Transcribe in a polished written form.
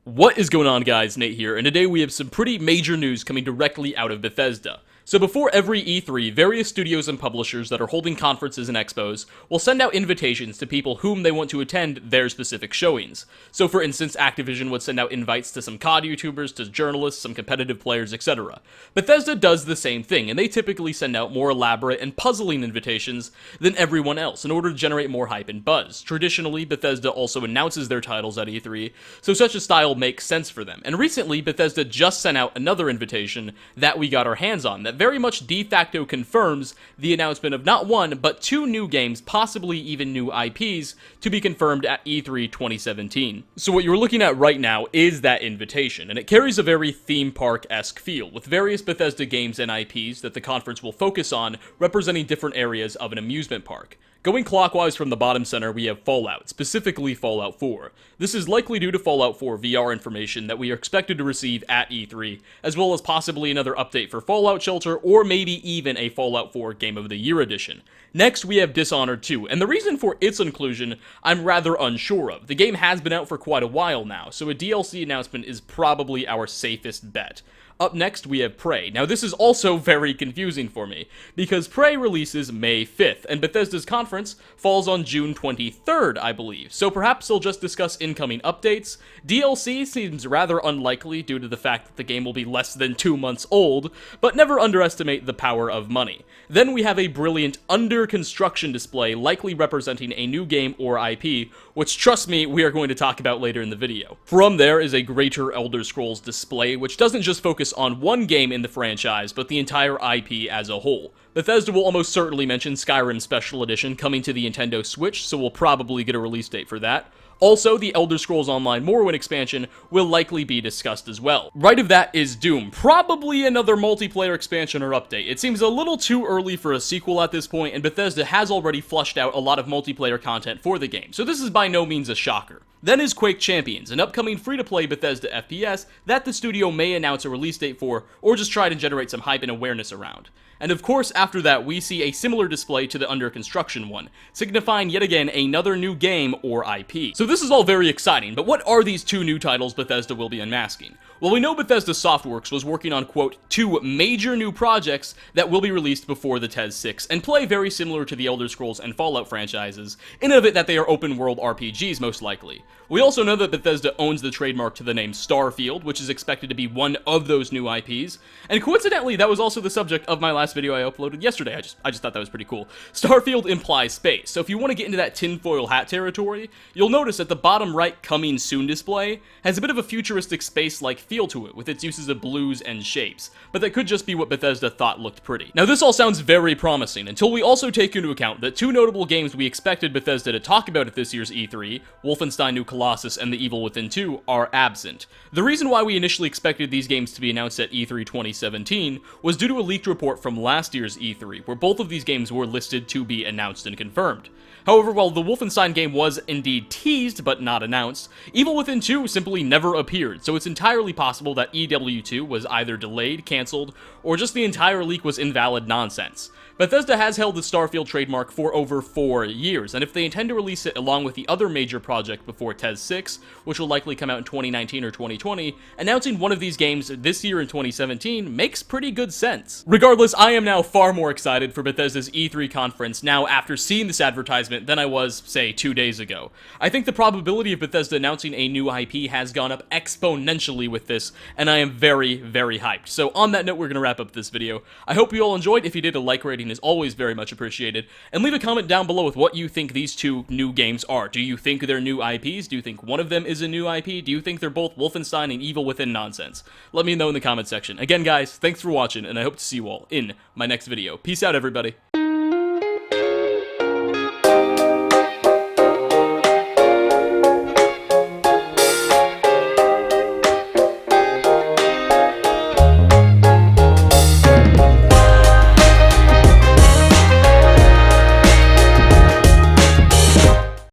What is going on, guys? Nate here, and today we have some pretty major news coming directly out of Bethesda. So before every E3, various studios and publishers that are holding conferences and expos will send out invitations to people whom they want to attend their specific showings. So for instance, Activision would send out invites to some COD YouTubers, to journalists, some competitive players, etc. Bethesda does the same thing, and they typically send out more elaborate and puzzling invitations than everyone else in order to generate more hype and buzz. Traditionally, Bethesda also announces their titles at E3, so such a style makes sense for them. And recently, Bethesda just sent out another invitation that we got our hands on that very much de facto confirms the announcement of not one, but two new games, possibly even new IPs, to be confirmed at E3 2017. So what you're looking at right now is that invitation, and it carries a very theme park-esque feel, with various Bethesda games and IPs that the conference will focus on, representing different areas of an amusement park. Going clockwise from the bottom center, we have Fallout, specifically Fallout 4. This is likely due to Fallout 4 VR information that we are expected to receive at E3, as well as possibly another update for Fallout Shelter, or maybe even a Fallout 4 Game of the Year edition. Next, we have Dishonored 2, and the reason for its inclusion, I'm rather unsure of. The game has been out for quite a while now, so a DLC announcement is probably our safest bet. Up next, we have Prey. Now, this is also very confusing for me, because Prey releases May 5th, and Bethesda's conference falls on June 23rd, I believe, so perhaps they'll just discuss incoming updates. DLC seems rather unlikely due to the fact that the game will be less than 2 months old, but never underestimate the power of money. Then we have a brilliant under-construction display, likely representing a new game or IP, which, trust me, we are going to talk about later in the video. From there is a greater Elder Scrolls display, which doesn't just focus on one game in the franchise, but the entire IP as a whole. Bethesda will almost certainly mention Skyrim Special Edition coming to the Nintendo Switch, so we'll probably get a release date for that. Also, the Elder Scrolls Online Morrowind expansion will likely be discussed as well. Right of that is Doom, probably another multiplayer expansion or update. It seems a little too early for a sequel at this point, and Bethesda has already flushed out a lot of multiplayer content for the game, so this is by no means a shocker. Then is Quake Champions, an upcoming free-to-play Bethesda FPS that the studio may announce a release date for, or just try to generate some hype and awareness around. And of course, after that, we see a similar display to the under construction one, signifying yet again another new game or IP. So this is all very exciting, but what are these two new titles Bethesda will be unmasking? Well, we know Bethesda Softworks was working on, quote, two major new projects that will be released before the TES 6, and play very similar to the Elder Scrolls and Fallout franchises, in of it that they are open-world RPGs most likely. We also know that Bethesda owns the trademark to the name Starfield, which is expected to be one of those new IPs, and coincidentally, that was also the subject of my last video I uploaded yesterday. I just thought that was pretty cool. Starfield implies space, so if you want to get into that tinfoil hat territory, you'll notice that the bottom right coming soon display has a bit of a futuristic space-like feel to it, with its uses of blues and shapes, but that could just be what Bethesda thought looked pretty. Now this all sounds very promising, until we also take into account that two notable games we expected Bethesda to talk about at this year's E3, Wolfenstein New Colossus and The Evil Within 2, are absent. The reason why we initially expected these games to be announced at E3 2017 was due to a leaked report from last year's E3, where both of these games were listed to be announced and confirmed. However, while the Wolfenstein game was indeed teased but not announced, Evil Within 2 simply never appeared, so it's entirely possible that EW2 was either delayed, cancelled, or just the entire leak was invalid nonsense. Bethesda has held the Starfield trademark for over 4 years, and if they intend to release it along with the other major project before TES 6, which will likely come out in 2019 or 2020, announcing one of these games this year in 2017 makes pretty good sense. Regardless, I am now far more excited for Bethesda's E3 conference now after seeing this advertisement than I was, say, 2 days ago. I think the probability of Bethesda announcing a new IP has gone up exponentially with this, and I am very, very hyped. So on that note, we're going to wrap up this video. I hope you all enjoyed. If you did, a like rating is always very much appreciated, and leave a comment down below with what you think these two new games are. Do you think they're new IPs? Do you think one of them is a new IP? Do you think they're both Wolfenstein and Evil Within nonsense? Let me know in the comment section. Again, guys, thanks for watching, and I hope to see you all in my next video. Peace out, everybody.